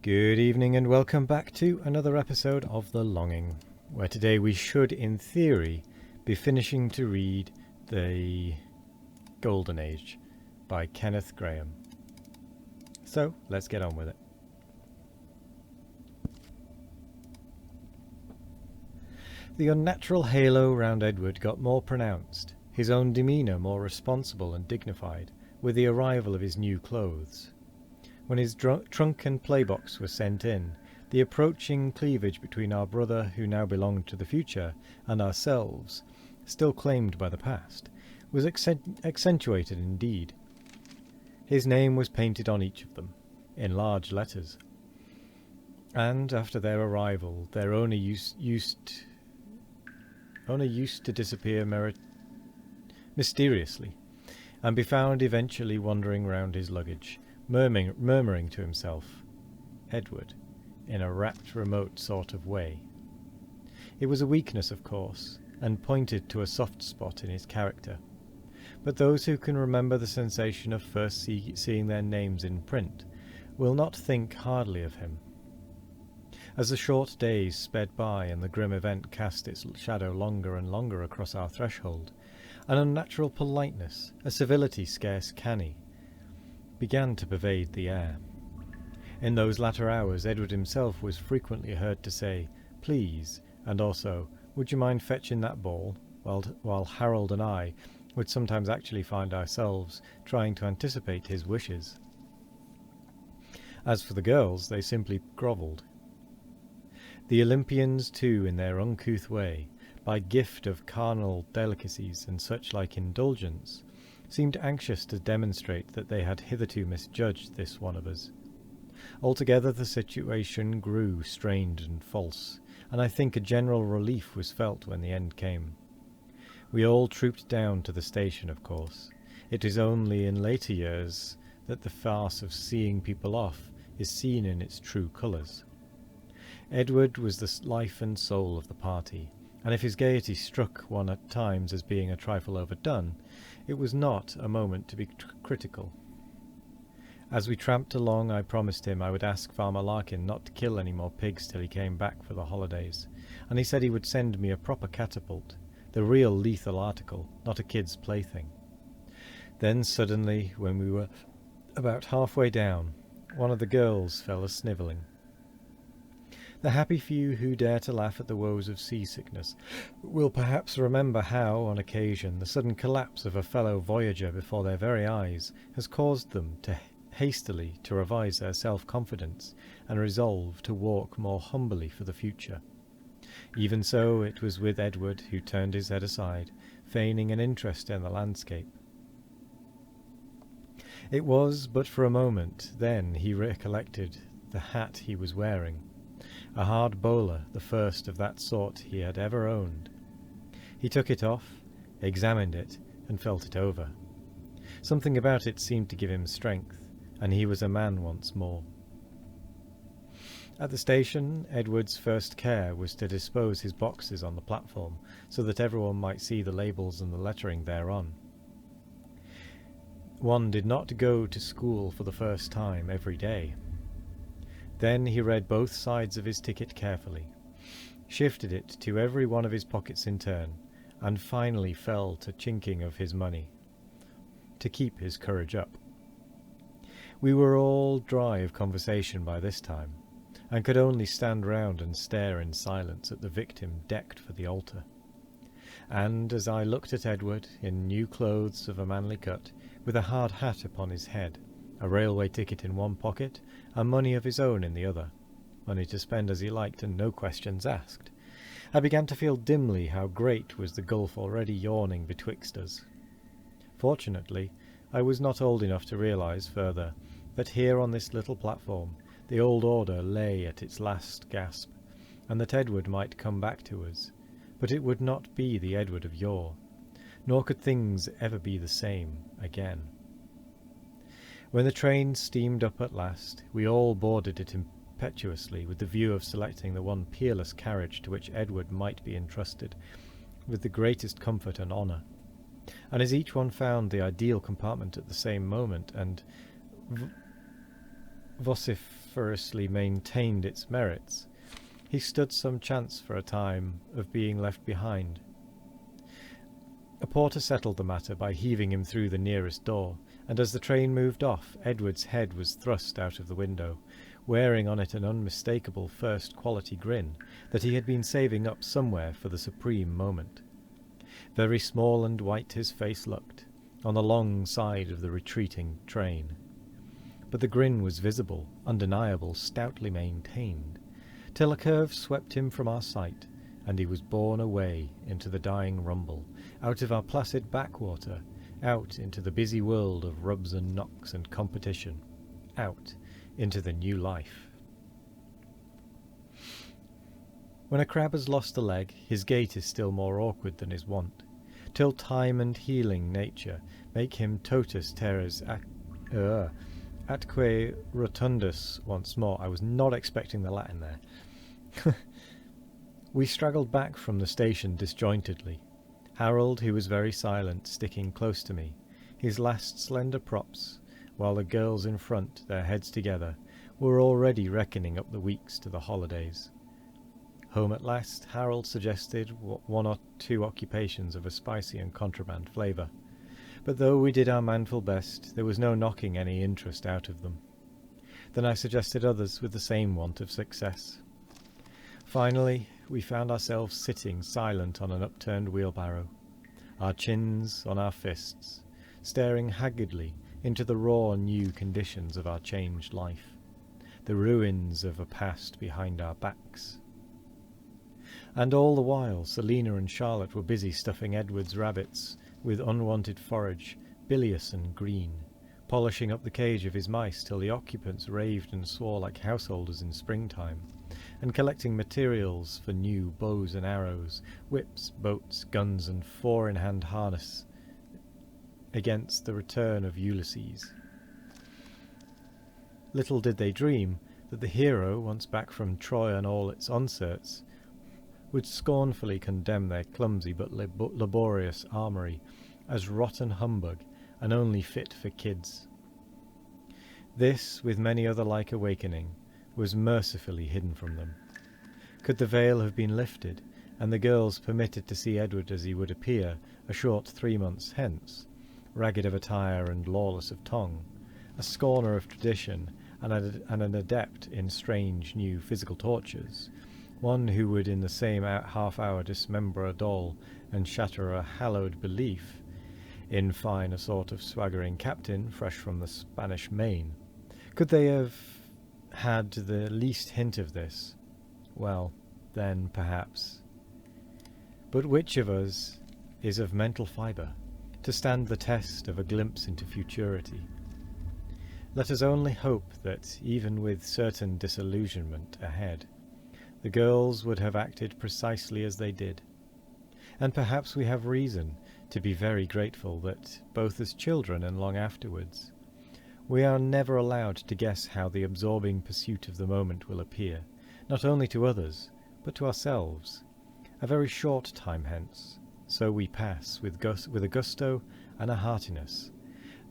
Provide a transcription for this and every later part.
Good evening and welcome back to another episode of The Longing, where today we should, in theory, be finishing to read The Golden Age by Kenneth Grahame. So, let's get on with it. The unnatural halo round Edward got more pronounced, his own demeanour more responsible and dignified, with the arrival of his new clothes. When his trunk and playbox were sent in, the approaching cleavage between our brother, who now belonged to the future, and ourselves, still claimed by the past, was accentuated indeed. His name was painted on each of them, in large letters, and after their arrival, their owner used to disappear mysteriously, and be found eventually wandering round his luggage, murmuring to himself, Edward, in a rapt, remote sort of way. It was a weakness, of course, and pointed to a soft spot in his character, but those who can remember the sensation of first seeing their names in print will not think hardly of him. As the short days sped by and the grim event cast its shadow longer and longer across our threshold, an unnatural politeness, a civility scarce canny, began to pervade the air. In those latter hours Edward himself was frequently heard to say, "Please," and also, "Would you mind fetching that ball?" while Harold and I would sometimes actually find ourselves trying to anticipate his wishes. As for the girls, they simply grovelled. The Olympians, too, in their uncouth way, by gift of carnal delicacies and such-like indulgence, seemed anxious to demonstrate that they had hitherto misjudged this one of us. Altogether the situation grew strained and false, and I think a general relief was felt when the end came. We all trooped down to the station, of course. It is only in later years that the farce of seeing people off is seen in its true colours. Edward was the life and soul of the party, and if his gaiety struck one at times as being a trifle overdone, it was not a moment to be critical. As we tramped along, I promised him I would ask Farmer Larkin not to kill any more pigs till he came back for the holidays, and he said he would send me a proper catapult, the real lethal article, not a kid's plaything. Then suddenly, when we were about halfway down, one of the girls fell a-snivelling. The happy few who dare to laugh at the woes of seasickness will perhaps remember how, on occasion, the sudden collapse of a fellow voyager before their very eyes has caused them to hastily to revise their self-confidence and resolve to walk more humbly for the future. Even so it was with Edward, who turned his head aside, feigning an interest in the landscape. It was but for a moment, then he recollected the hat he was wearing. A hard bowler, the first of that sort he had ever owned. He took it off, examined it, and felt it over. Something about it seemed to give him strength, and he was a man once more. At the station, Edward's first care was to dispose his boxes on the platform, so that everyone might see the labels and the lettering thereon. One did not go to school for the first time every day. Then he read both sides of his ticket carefully, shifted it to every one of his pockets in turn, and finally fell to chinking of his money, to keep his courage up. We were all dry of conversation by this time, and could only stand round and stare in silence at the victim decked for the altar. And as I looked at Edward, in new clothes of a manly cut, with a hard hat upon his head, a railway ticket in one pocket, and money of his own in the other, money to spend as he liked and no questions asked, I began to feel dimly how great was the gulf already yawning betwixt us. Fortunately, I was not old enough to realise further that here on this little platform the old order lay at its last gasp, and that Edward might come back to us, but it would not be the Edward of yore, nor could things ever be the same again. When the train steamed up at last, we all boarded it impetuously with the view of selecting the one peerless carriage to which Edward might be entrusted with the greatest comfort and honour. And as each one found the ideal compartment at the same moment, and vociferously maintained its merits, he stood some chance for a time of being left behind. A porter settled the matter by heaving him through the nearest door, and as the train moved off, Edward's head was thrust out of the window, wearing on it an unmistakable first-quality grin that he had been saving up somewhere for the supreme moment. Very small and white his face looked, on the long side of the retreating train. But the grin was visible, undeniable, stoutly maintained, till a curve swept him from our sight, and he was borne away into the dying rumble, out of our placid backwater, out into the busy world of rubs and knocks and competition, out into the new life. When a crab has lost a leg, his gait is still more awkward than his wont, till time and healing nature make him totus teres atque rotundus once more. I was not expecting the Latin there. We straggled back from the station disjointedly, Harold, who was very silent, sticking close to me, his last slender props, while the girls in front, their heads together, were already reckoning up the weeks to the holidays. Home at last, Harold suggested one or two occupations of a spicy and contraband flavour, but though we did our manful best, there was no knocking any interest out of them. Then I suggested others with the same want of success. Finally, we found ourselves sitting silent on an upturned wheelbarrow, our chins on our fists, staring haggardly into the raw new conditions of our changed life, the ruins of a past behind our backs. And all the while Selina and Charlotte were busy stuffing Edward's rabbits with unwanted forage, bilious and green, polishing up the cage of his mice till the occupants raved and swore like householders in springtime, and collecting materials for new bows and arrows, whips, boats, guns, and four-in-hand harness against the return of Ulysses. Little did they dream that the hero, once back from Troy and all its uncerts, would scornfully condemn their clumsy but laborious armoury as rotten humbug and only fit for kids. This, with many other like awakening, was mercifully hidden from them. Could the veil have been lifted, and the girls permitted to see Edward as he would appear a short 3 months hence, ragged of attire and lawless of tongue, a scorner of tradition and an adept in strange new physical tortures, one who would in the same half-hour dismember a doll and shatter a hallowed belief, in fine a sort of swaggering captain fresh from the Spanish Main. Could they have had the least hint of this? Well, then perhaps. But which of us is of mental fibre to stand the test of a glimpse into futurity? Let us only hope that, even with certain disillusionment ahead, the girls would have acted precisely as they did. And perhaps we have reason to be very grateful that, both as children and long afterwards, we are never allowed to guess how the absorbing pursuit of the moment will appear, not only to others, but to ourselves, a very short time hence. So we pass with a gusto and a heartiness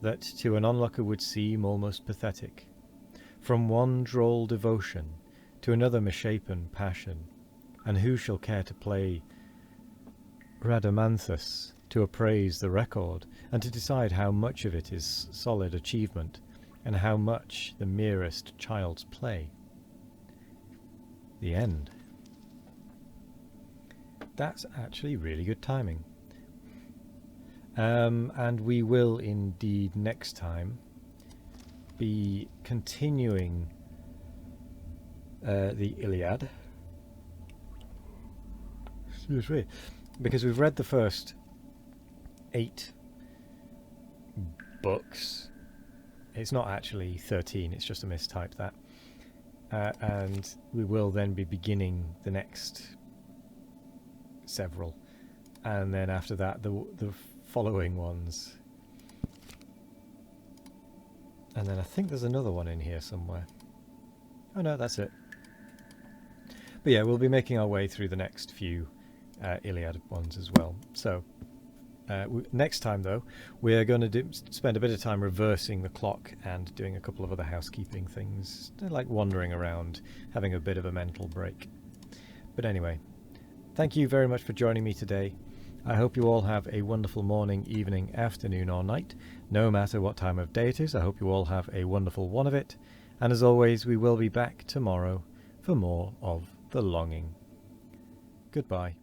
that to an onlooker would seem almost pathetic, from one droll devotion to another misshapen passion, and who shall care to play Rhadamanthus to appraise the record, and to decide how much of it is solid achievement, and how much the merest child's play? The end. That's actually really good timing. And we will indeed next time be continuing the Iliad. Excuse me. Because we've read the first 8 books. It's not actually 13, it's just a mistype that. And we will then be beginning the next several. And then after that, the following ones. And then I think there's another one in here somewhere. Oh no, that's it. But yeah, we'll be making our way through the next few Iliad ones as well. So, Next time, though, we're going to spend a bit of time reversing the clock and doing a couple of other housekeeping things, like wandering around, having a bit of a mental break. But anyway, thank you very much for joining me today. I hope you all have a wonderful morning, evening, afternoon or night, no matter what time of day it is. I hope you all have a wonderful one of it. And as always, we will be back tomorrow for more of The Longing. Goodbye.